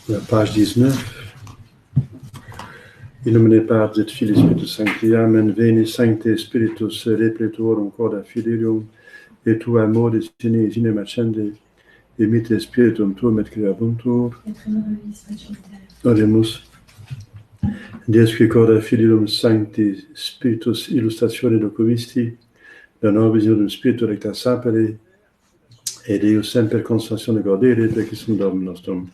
La page 19. In nomine Patris et Filii Spiritus Sancti, Amen. Veni Sancte Spiritus Repletorum corda fidelium, et tu amore sine sine accende, et mite Spiritum tuum et creabuntur. Oremus. Dies qui corda fidelium Sancti Spiritus illustatione locuvisti, da nobis iudum Spiritu recta sapere, et Deus semper consolatione gaudere, plecissimum Domum nostrum.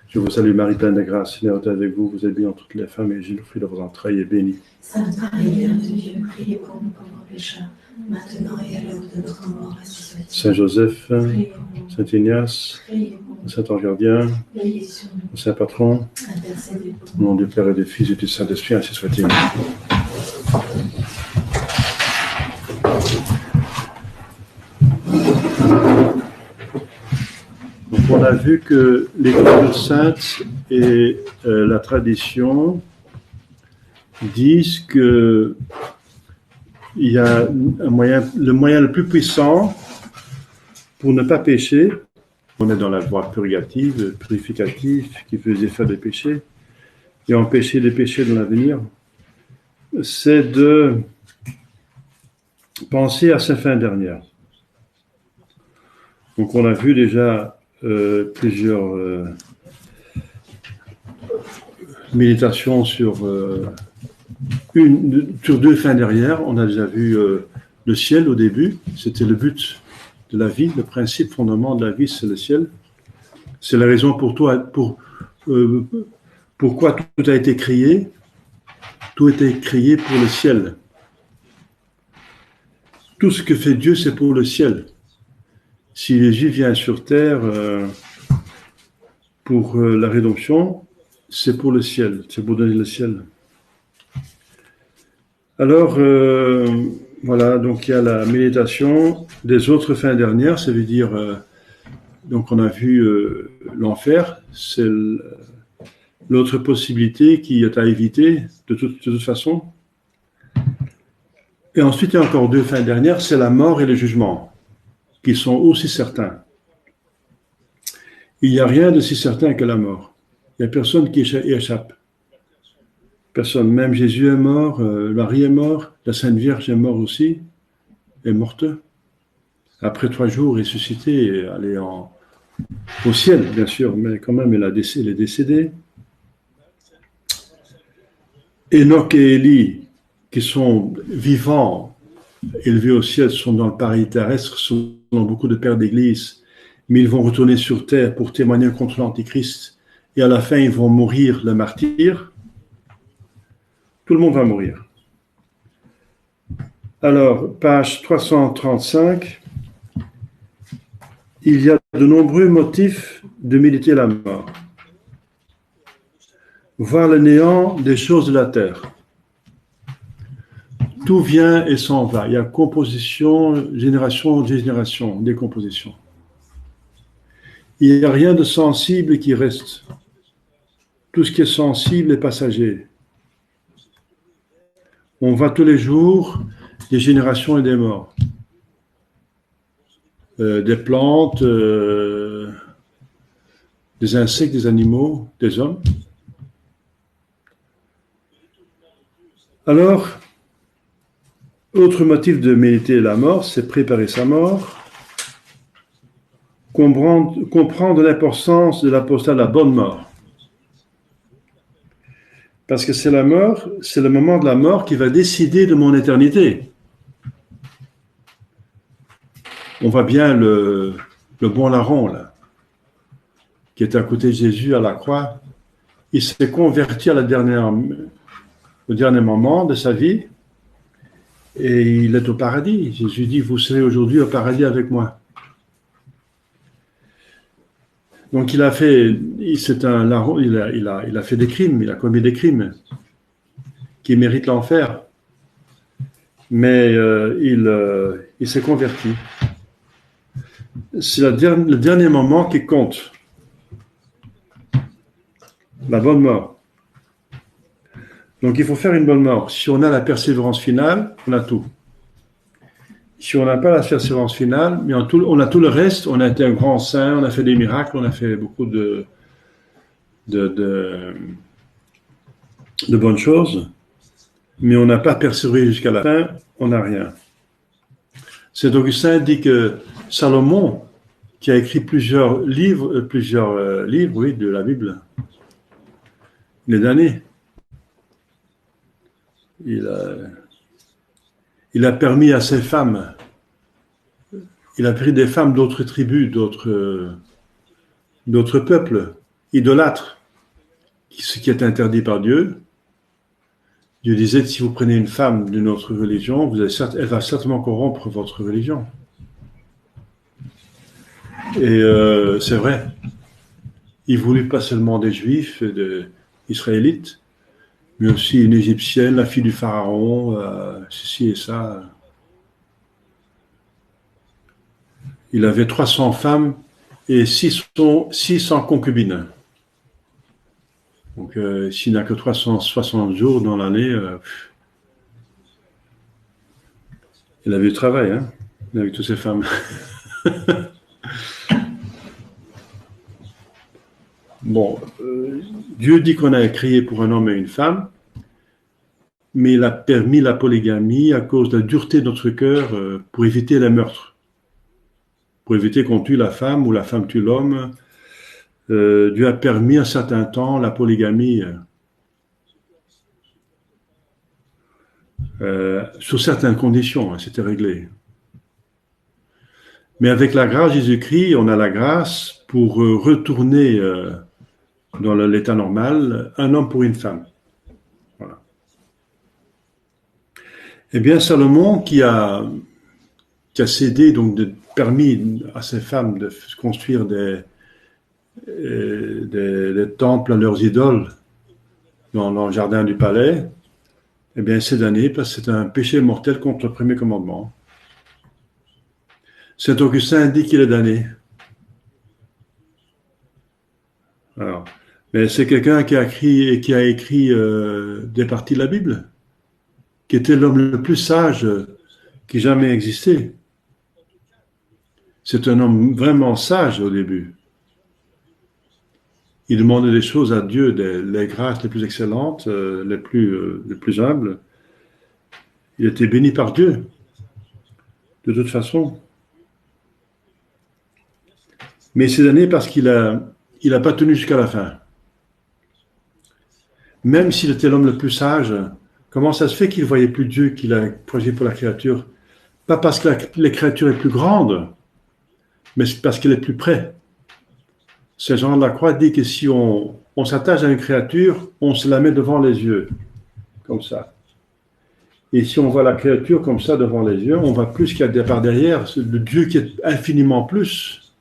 Je vous salue Marie, pleine de grâce, Seigneur est avec vous, vous êtes bénie entre toutes les femmes, et Jésus, le fruit de vos entrailles, est béni. Sainte Marie, Mère de Dieu, priez pour nous pauvres pécheurs, maintenant et à l'heure de notre mort. Ainsi soit-il. Saint Joseph, Saint Ignace, Saint Ange Gardien, Saint Patron, au nom du Père et du Fils et du Saint-Esprit, ainsi soit-il. Donc on a vu que l'Écriture sainte et la tradition disent que il y a le moyen le plus puissant pour ne pas pécher. On est dans la voie purgative, purificative, qui faisait faire des péchés et empêcher les péchés dans l'avenir. C'est de penser à sa fin dernière. Donc on a vu déjà plusieurs méditations sur deux fins dernières. On a déjà vu le ciel au début. C'était le but de la vie, le principe fondamental de la vie, c'est le ciel. C'est la raison pourquoi tout a été créé. Tout a été créé pour le ciel. Tout ce que fait Dieu, c'est pour le ciel. Si Jésus vient sur terre pour la rédemption, c'est pour le ciel, c'est pour donner le ciel. Alors, voilà, donc il y a la méditation des autres fins dernières, ça veut dire, donc on a vu l'enfer, c'est l'autre possibilité qui est à éviter de toute façon. Et ensuite, il y a encore deux fins dernières, c'est la mort et le jugement, qui sont aussi certains. Il n'y a rien de si certain que la mort. Il n'y a personne qui y échappe. Personne. Même Jésus est mort, Marie est mort, la Sainte Vierge est morte aussi, est morte. Après 3 jours, ressuscitée, elle est au ciel, bien sûr, mais quand même, elle est décédée. Enoch et Élie, qui sont vivants, élevés au ciel, sont dans le paradis terrestre, sont dans beaucoup de pères d'église, mais ils vont retourner sur terre pour témoigner contre l'Antichrist, et à la fin, ils vont mourir le martyr. Tout le monde va mourir. Alors, page 335, il y a de nombreux motifs de méditer la mort. Voir le néant des choses de la terre. Tout vient et s'en va. Il y a composition, génération, dégénération, décomposition. Il n'y a rien de sensible qui reste. Tout ce qui est sensible est passager. On voit tous les jours des générations et des morts. Des plantes, des insectes, des animaux, des hommes. Alors, autre motif de méditer la mort, c'est préparer sa mort, comprendre l'importance de l'apostat de la bonne mort. Parce que c'est la mort, c'est le moment de la mort qui va décider de mon éternité. On voit bien le bon larron, là, qui est à côté de Jésus à la croix. Il s'est converti au dernier moment de sa vie. Et il est au paradis. Jésus dit, vous serez aujourd'hui au paradis avec moi. Donc il a fait, c'est un larron, il a fait des crimes, il a commis des crimes qui méritent l'enfer. Mais il s'est converti. C'est le dernier moment qui compte. La bonne mort. Donc, il faut faire une bonne mort. Si on a la persévérance finale, on a tout. Si on n'a pas la persévérance finale, mais on a tout le reste, on a été un grand saint, on a fait des miracles, on a fait beaucoup de de bonnes choses, mais on n'a pas persévéré jusqu'à la fin, on n'a rien. Saint Augustin dit que Salomon, qui a écrit plusieurs livres, oui, de la Bible, il est damné. Il a permis à ses femmes, il a pris des femmes d'autres tribus, d'autres peuples, idolâtres, ce qui est interdit par Dieu. Dieu disait, si vous prenez une femme d'une autre religion, elle va certainement corrompre votre religion. Et c'est vrai. Il voulut pas seulement des Juifs, des Israélites, mais aussi une Égyptienne, la fille du Pharaon, ceci et ça. Il avait 300 femmes et 600 concubines. Donc, s'il n'a que 360 jours dans l'année, il avait du travail, hein, avec toutes ces femmes. Bon, Dieu dit qu'on a créé pour un homme et une femme, mais il a permis la polygamie à cause de la dureté de notre cœur pour éviter les meurtres, pour éviter qu'on tue la femme ou la femme tue l'homme. Dieu a permis un certain temps la polygamie sous certaines conditions, hein, c'était réglé. Mais avec la grâce de Jésus-Christ, on a la grâce pour retourner dans l'état normal, un homme pour une femme. Voilà. Eh bien, Salomon, qui a cédé, donc permis à ses femmes de construire des temples à leurs idoles dans le jardin du palais, eh bien, c'est damné parce que c'est un péché mortel contre le premier commandement. Saint Augustin dit qu'il est damné. Alors, mais c'est quelqu'un qui a écrit des parties de la Bible, qui était l'homme le plus sage qui jamais existé. C'est un homme vraiment sage au début. Il demandait des choses à Dieu, les grâces les plus excellentes, les plus humbles. Il était béni par Dieu, de toute façon. Mais ces années, parce qu'il a pas tenu jusqu'à la fin. Même s'il était l'homme le plus sage, comment ça se fait qu'il ne voyait plus Dieu qu'il a projeté pour la créature? Pas parce que la créature est plus grande, mais parce qu'elle est plus près. Saint Jean de la Croix dit que si on s'attache à une créature, on se la met devant les yeux, comme ça. Et si on voit la créature comme ça devant les yeux, on voit plus qu'il y a par derrière, le Dieu qui est infiniment plus,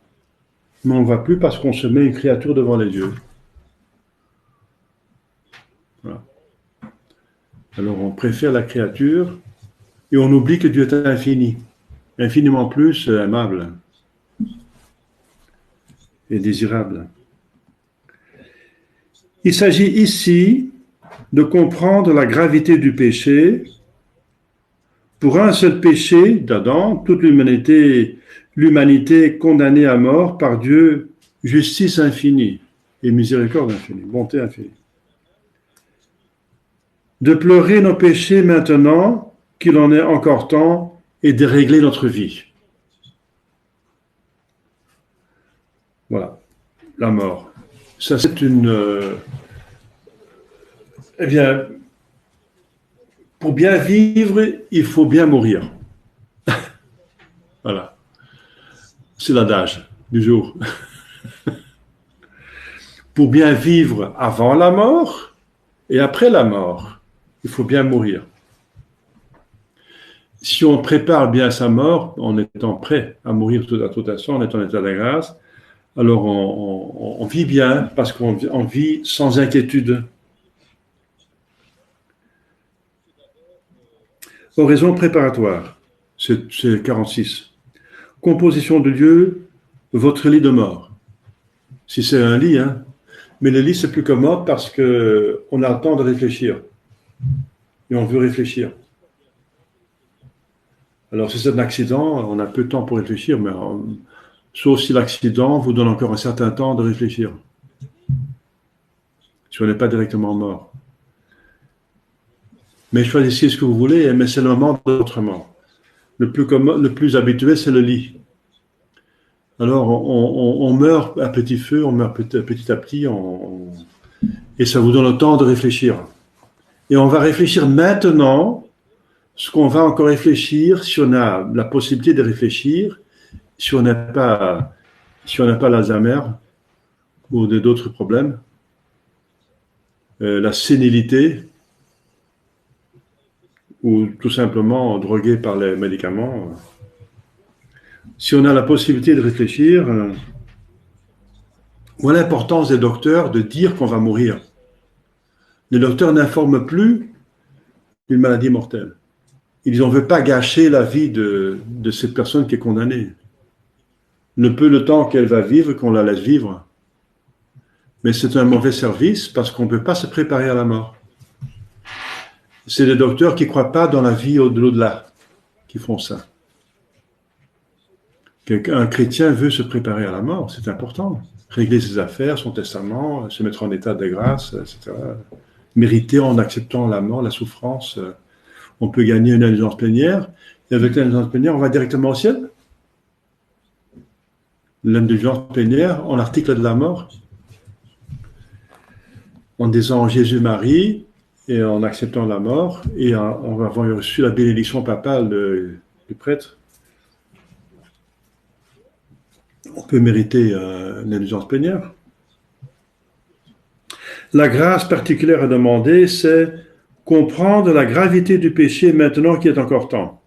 mais on ne voit plus parce qu'on se met une créature devant les yeux. Voilà. Alors on préfère la créature et on oublie que Dieu est infini, infiniment plus aimable et désirable. Il s'agit ici de comprendre la gravité du péché. Pour un seul péché d'Adam, toute l'humanité est condamnée à mort par Dieu, justice infinie et miséricorde infinie, bonté infinie. De pleurer nos péchés maintenant qu'il en est encore temps et de régler notre vie. Voilà, la mort. Ça, c'est eh bien, pour bien vivre, il faut bien mourir. Voilà. C'est l'adage du jour. Pour bien vivre avant la mort et après la mort, il faut bien mourir. Si on prépare bien sa mort, en étant prêt à mourir à toute façon, en étant en état de grâce, alors on vit bien parce qu'on vit sans inquiétude. Oraison préparatoire, c'est 46. Composition de Dieu, votre lit de mort. Si c'est un lit, hein. Mais le lit, c'est plus commode parce qu'on a le temps de réfléchir. Et on veut réfléchir. Alors, si c'est un accident, on a peu de temps pour réfléchir, mais sauf si l'accident vous donne encore un certain temps de réfléchir. si on n'est pas directement mort. Mais choisissez ce que vous voulez, mais c'est le moment de votre mort. Le plus habituel, c'est le lit. Alors, on meurt à petit feu, on meurt petit à petit, et ça vous donne le temps de réfléchir. Et on va réfléchir maintenant, ce qu'on va encore réfléchir, si on a la possibilité de réfléchir, si on n'a pas l'Alzheimer ou d'autres problèmes, la sénilité, ou tout simplement drogué par les médicaments. Si on a la possibilité de réfléchir, voilà l'importance des docteurs de dire qu'on va mourir. Les docteurs n'informent plus d'une maladie mortelle. Ils ne veulent pas gâcher la vie de cette personne qui est condamnée. Le peu de temps qu'elle va vivre, qu'on la laisse vivre. Mais c'est un mauvais service parce qu'on ne peut pas se préparer à la mort. C'est les docteurs qui ne croient pas dans la vie au-delà qui font ça. Un chrétien veut se préparer à la mort, c'est important. Régler ses affaires, son testament, se mettre en état de grâce, etc. Mériter en acceptant la mort, la souffrance. On peut gagner une indulgence plénière. Et avec l'indulgence plénière, on va directement au ciel. L'indulgence plénière, en l'article de la mort, en disant Jésus-Marie, et en acceptant la mort, et en avoir reçu la bénédiction papale du prêtre, on peut mériter une indulgence plénière. La grâce particulière à demander, c'est comprendre la gravité du péché maintenant qu'il est encore temps.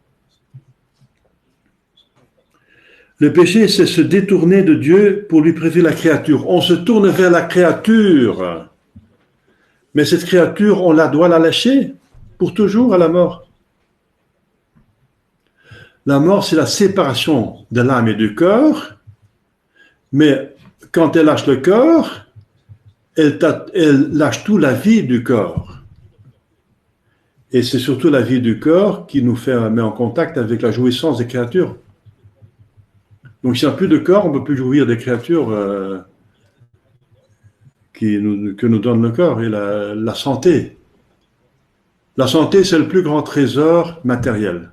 Le péché, c'est se détourner de Dieu pour lui préférer la créature. On se tourne vers la créature. Mais cette créature, on doit la lâcher pour toujours à la mort. La mort, c'est la séparation de l'âme et du corps. Mais quand elle lâche le corps, elle lâche toute la vie du corps. Et c'est surtout la vie du corps qui nous met en contact avec la jouissance des créatures. Donc, s'il n'y a plus de corps, on ne peut plus jouir des créatures que nous donne le corps et la santé. La santé, c'est le plus grand trésor matériel.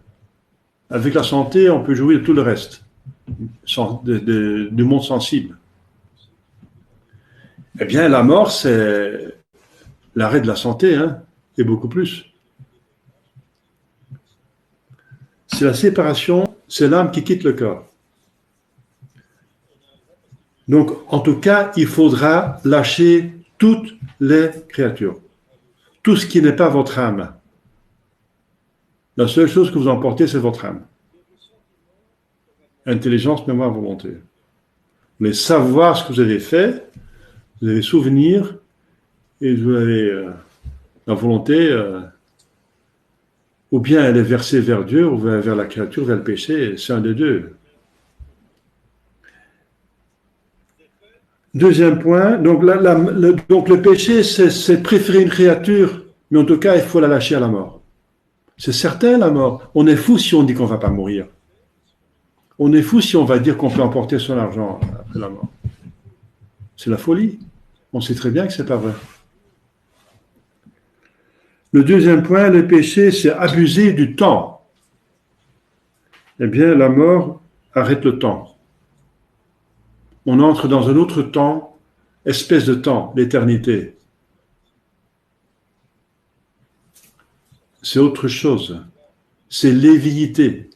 Avec la santé, on peut jouir de tout le reste, du monde sensible. Eh bien, la mort, c'est l'arrêt de la santé, et beaucoup plus. C'est la séparation, c'est l'âme qui quitte le corps. Donc, en tout cas, il faudra lâcher toutes les créatures. Tout ce qui n'est pas votre âme. La seule chose que vous emportez, c'est votre âme. Intelligence, mémoire, volonté. Vous voulez savoir ce que vous avez fait, vous avez souvenir, et vous avez la volonté, ou bien elle est versée vers Dieu, ou vers la créature, vers le péché, c'est un des deux. Deuxième point, donc le péché, c'est préférer une créature, mais en tout cas, il faut la lâcher à la mort. C'est certain, la mort. On est fou si on dit qu'on ne va pas mourir. On est fou si on va dire qu'on peut emporter son argent après la mort. C'est la folie. On sait très bien que ce n'est pas vrai. Le deuxième point, le péché, c'est abuser du temps. Eh bien, la mort arrête le temps. On entre dans un autre temps, espèce de temps, l'éternité. C'est autre chose. C'est l'évité.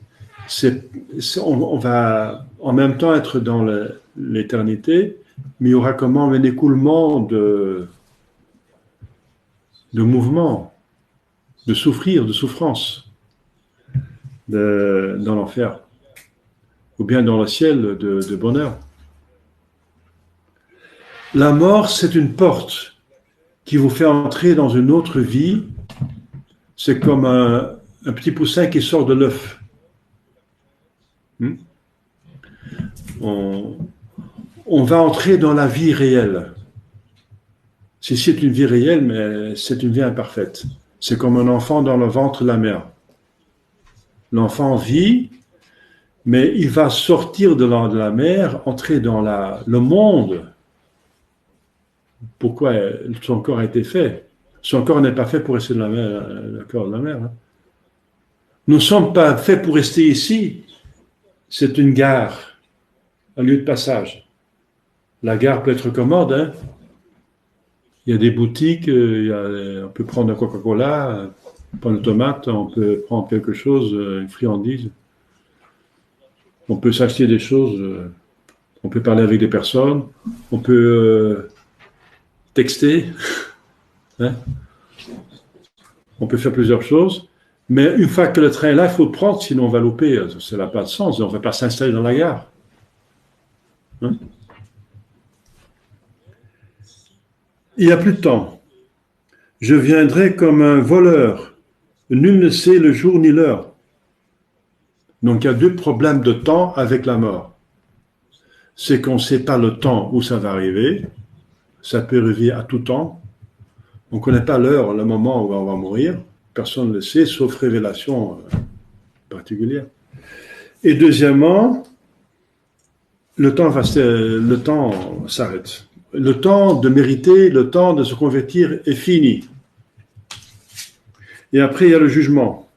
On va en même temps être dans l'éternité, mais il y aura comment un écoulement de mouvement, de souffrance dans l'enfer, ou bien dans le ciel de bonheur. La mort, c'est une porte qui vous fait entrer dans une autre vie. C'est comme un petit poussin qui sort de l'œuf. On va entrer dans la vie réelle. C'est une vie réelle, mais c'est une vie imparfaite. C'est comme un enfant dans le ventre de la mère. L'enfant vit, mais il va sortir de la mer, entrer dans le monde pourquoi son corps a été fait. Son corps n'est pas fait pour rester dans la mer, le corps de la mer. Hein. Nous ne sommes pas faits pour rester ici. C'est une gare, un lieu de passage. La gare peut être commode. Hein. Il y a des boutiques, on peut prendre un Coca-Cola, prendre une tomate, on peut prendre quelque chose, une friandise. On peut s'acheter des choses, on peut parler avec des personnes, on peut texter, hein. On peut faire plusieurs choses. Mais une fois que le train est là, il faut le prendre, sinon on va louper. Ça n'a pas de sens. On ne va pas s'installer dans la gare. Hein? Il n'y a plus de temps. Je viendrai comme un voleur. Nul ne sait le jour ni l'heure. Donc il y a deux problèmes de temps avec la mort. C'est qu'on ne sait pas le temps où ça va arriver. Ça peut arriver à tout temps. On ne connaît pas l'heure, le moment où on va mourir. Personne ne le sait, sauf révélation particulière. Et deuxièmement, le temps s'arrête. Le temps de mériter, le temps de se convertir est fini. Et après, il y a le jugement.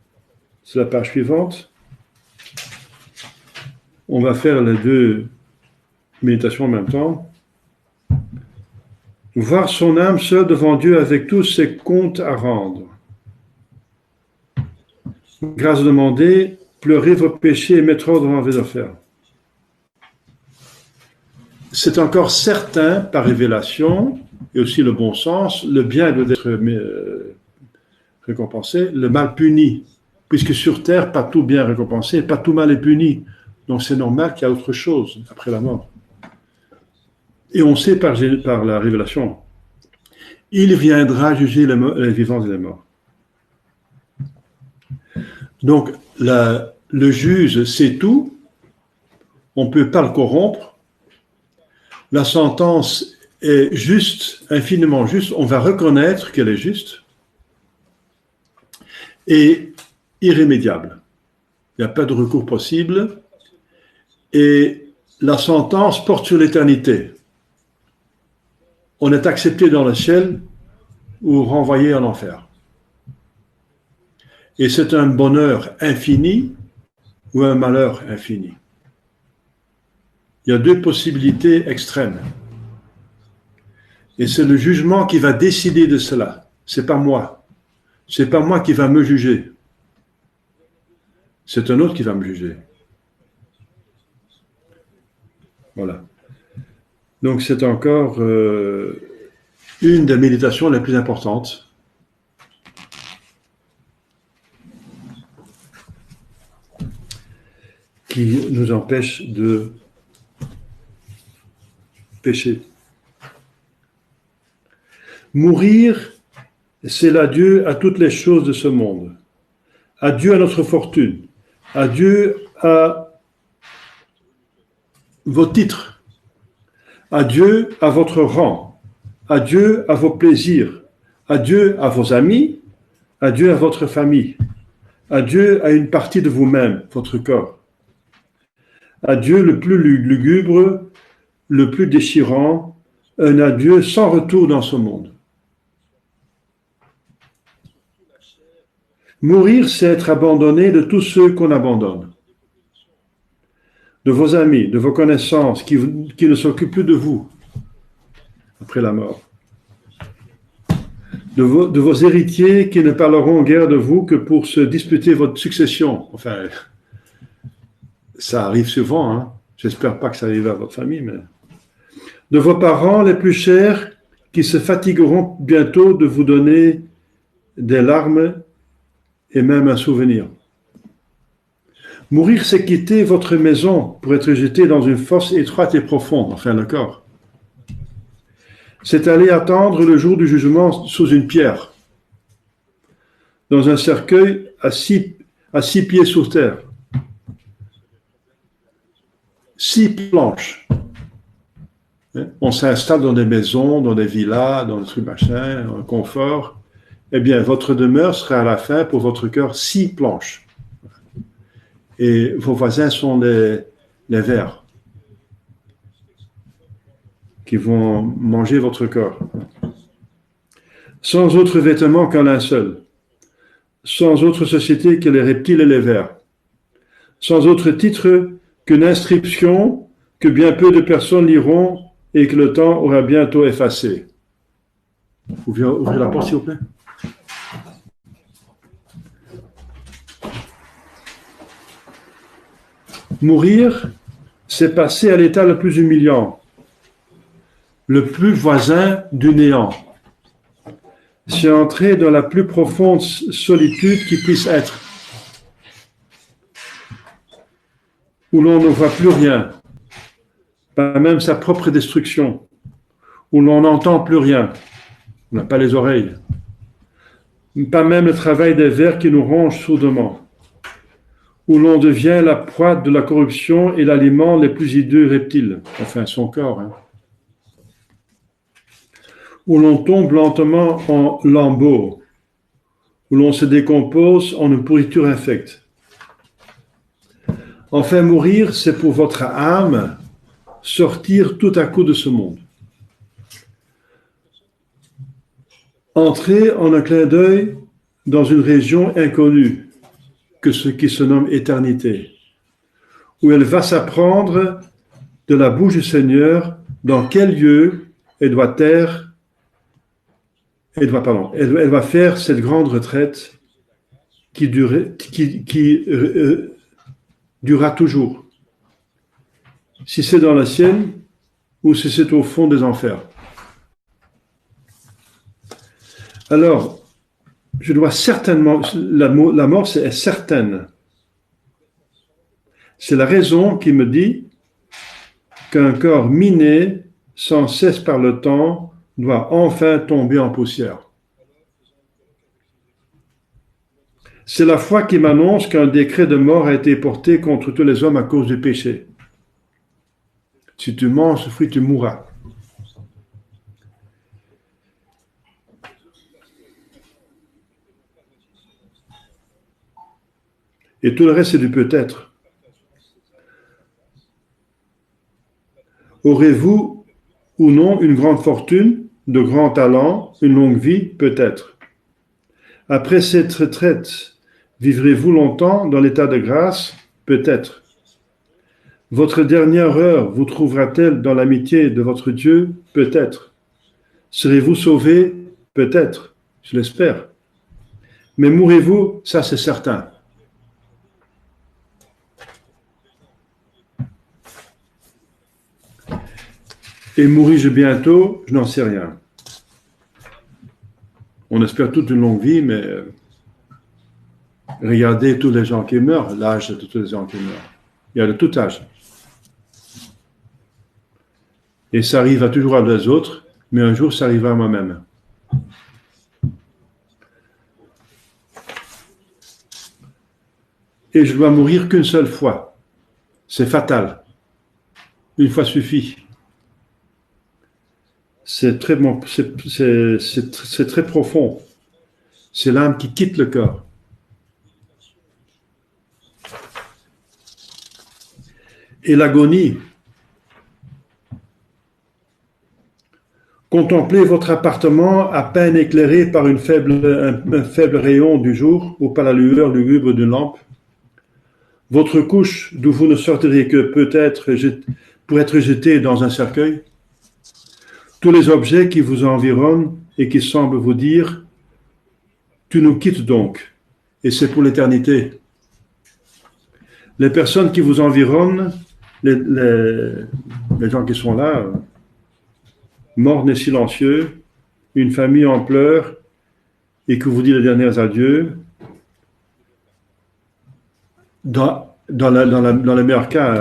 C'est la page suivante. On va faire les deux méditations en même temps. Voir son âme seule devant Dieu avec tous ses comptes à rendre. Grâce demandée, pleurer vos péchés et mettre ordre dans vos affaires. C'est encore certain, par révélation, et aussi le bon sens, le bien doit être récompensé, le mal puni. Puisque sur terre, pas tout bien récompensé, pas tout mal est puni. Donc c'est normal qu'il y a autre chose après la mort. Et on sait par la révélation, il viendra juger les vivants et les morts. Donc, le juge sait tout, on ne peut pas le corrompre, la sentence est juste, infiniment juste, on va reconnaître qu'elle est juste, et irrémédiable. Il n'y a pas de recours possible, et la sentence porte sur l'éternité. On est accepté dans le ciel ou renvoyé en enfer. Et c'est un bonheur infini ou un malheur infini. Il y a deux possibilités extrêmes. Et c'est le jugement qui va décider de cela. C'est pas moi. C'est pas moi qui va me juger. C'est un autre qui va me juger. Voilà. Donc c'est encore une des méditations les plus importantes. Qui nous empêche de pécher. Mourir, c'est l'adieu à toutes les choses de ce monde. Adieu à notre fortune. Adieu à vos titres. Adieu à votre rang. Adieu à vos plaisirs. Adieu à vos amis. Adieu à votre famille. Adieu à une partie de vous-même, votre corps. Adieu le plus lugubre, le plus déchirant, un adieu sans retour dans ce monde. Mourir, c'est être abandonné de tous ceux qu'on abandonne. De vos amis, de vos connaissances qui ne s'occupent plus de vous après la mort. De vos héritiers qui ne parleront guère de vous que pour se disputer votre succession. Enfin, ça arrive souvent, hein. J'espère pas que ça arrive à votre famille, mais... De vos parents les plus chers qui se fatigueront bientôt de vous donner des larmes et même un souvenir. Mourir, c'est quitter votre maison pour être jeté dans une fosse étroite et profonde, enfin le corps. C'est aller attendre le jour du jugement sous une pierre, dans un cercueil à 6 pieds sous terre. 6 planches. On s'installe dans des maisons, dans des villas, dans des trucs machin, en confort. Eh bien, votre demeure sera à la fin pour votre cœur 6 planches. Et vos voisins sont les vers qui vont manger votre corps. Sans autre vêtement qu'un linceul, sans autre société que les reptiles et les vers, sans autre titre qu'une inscription que bien peu de personnes liront et que le temps aura bientôt effacé. Ouvrez la porte, s'il vous plaît. Mourir, c'est passer à l'état le plus humiliant, le plus voisin du néant. C'est entrer dans la plus profonde solitude qui puisse être, où l'on ne voit plus rien, pas même sa propre destruction, où l'on n'entend plus rien, on n'a pas les oreilles, pas même le travail des vers qui nous rongent sourdement, où l'on devient la proie de la corruption et l'aliment les plus hideux reptiles, enfin son corps, où l'on tombe lentement en lambeaux, où l'on se décompose en une pourriture infecte. Enfin, mourir, c'est pour votre âme sortir tout à coup de ce monde. Entrer en un clin d'œil dans une région inconnue, que ce qui se nomme éternité, où elle va s'apprendre de la bouche du Seigneur dans quel lieu elle va faire cette grande retraite qui durera toujours. Si c'est dans la sienne ou si c'est au fond des enfers. Alors, je dois certainement, la mort est certaine. C'est la raison qui me dit qu'un corps miné sans cesse par le temps doit enfin tomber en poussière. C'est la foi qui m'annonce qu'un décret de mort a été porté contre tous les hommes à cause du péché. Si tu manges ce fruit, tu mourras. Et tout le reste, c'est du peut-être. Aurez-vous ou non une grande fortune, de grands talents, une longue vie? Peut-être. Après cette retraite, vivrez-vous longtemps dans l'état de grâce? Peut-être. Votre dernière heure vous trouvera-t-elle dans l'amitié de votre Dieu? Peut-être. Serez-vous sauvés? Peut-être. Je l'espère. Mais mourrez-vous? Ça, c'est certain. Et mourrai-je bientôt? Je n'en sais rien. On espère toute une longue vie, mais regardez tous les gens qui meurent, l'âge de tous les gens qui meurent. Il y a de tout âge. Et ça arrive toujours à des autres, mais un jour ça arrivera à moi-même. Et je dois mourir qu'une seule fois. C'est fatal. Une fois suffit. C'est très profond. C'est l'âme qui quitte le corps. Et l'agonie. Contemplez votre appartement à peine éclairé par un faible rayon du jour ou par la lueur lugubre d'une lampe. Votre couche d'où vous ne sortirez que peut-être pour être jeté dans un cercueil. Tous les objets qui vous environnent et qui semblent vous dire « Tu nous quittes donc, et c'est pour l'éternité ». Les personnes qui vous environnent, les gens qui sont là, mornes et silencieux, une famille en pleurs et qui vous dit les derniers adieux, dans le meilleur cas,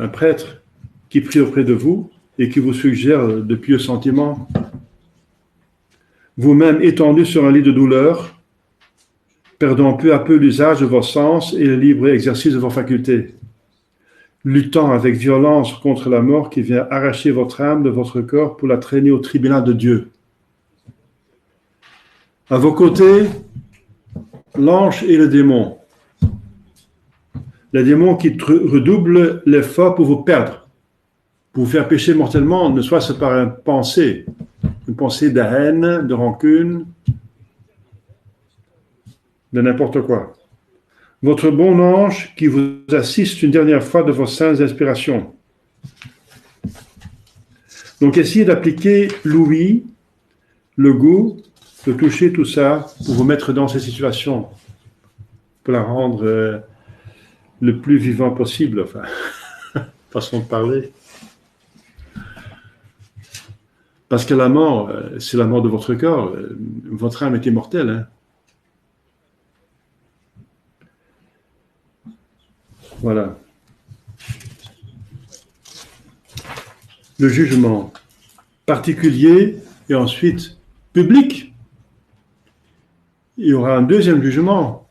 un prêtre qui prie auprès de vous et qui vous suggère de pieux sentiments. Vous-même étendu sur un lit de douleur, perdant peu à peu l'usage de vos sens et le libre exercice de vos facultés, luttant avec violence contre la mort qui vient arracher votre âme de votre corps pour la traîner au tribunal de Dieu. À vos côtés, l'ange et le démon. Le démon qui redouble l'effort pour vous perdre, pour vous faire pécher mortellement, ne soit-ce par une pensée de haine, de rancune, de n'importe quoi. Votre bon ange qui vous assiste une dernière fois de vos saintes inspirations. Donc essayez d'appliquer l'ouïe, le goût, de toucher tout ça pour vous mettre dans ces situations, pour la rendre le plus vivant possible, enfin, façon de parler. Parce que la mort, c'est la mort de votre corps. Votre âme est immortelle. Hein. Voilà. Le jugement particulier et ensuite public. Il y aura un deuxième jugement.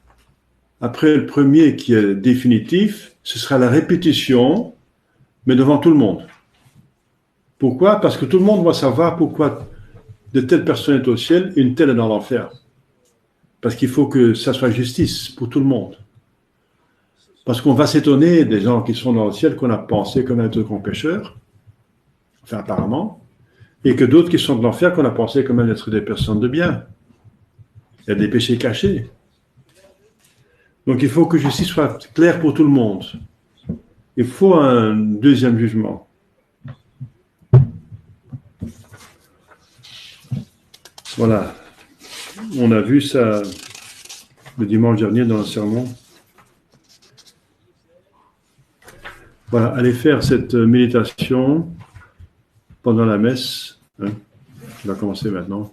Après le premier qui est définitif, ce sera la répétition, mais devant tout le monde. Pourquoi? Parce que tout le monde va savoir pourquoi de telle personne est au ciel et une telle est dans l'enfer. Parce qu'il faut que ça soit justice pour tout le monde. Parce qu'on va s'étonner des gens qui sont dans le ciel qu'on a pensé comme être grands pécheurs, enfin apparemment, et que d'autres qui sont de l'enfer qu'on a pensé comme être des personnes de bien. Il y a des péchés cachés. Donc il faut que justice soit claire pour tout le monde. Il faut un deuxième jugement. Voilà. On a vu ça le dimanche dernier dans le sermon. Voilà, allez faire cette méditation pendant la messe, hein, qui va commencer maintenant.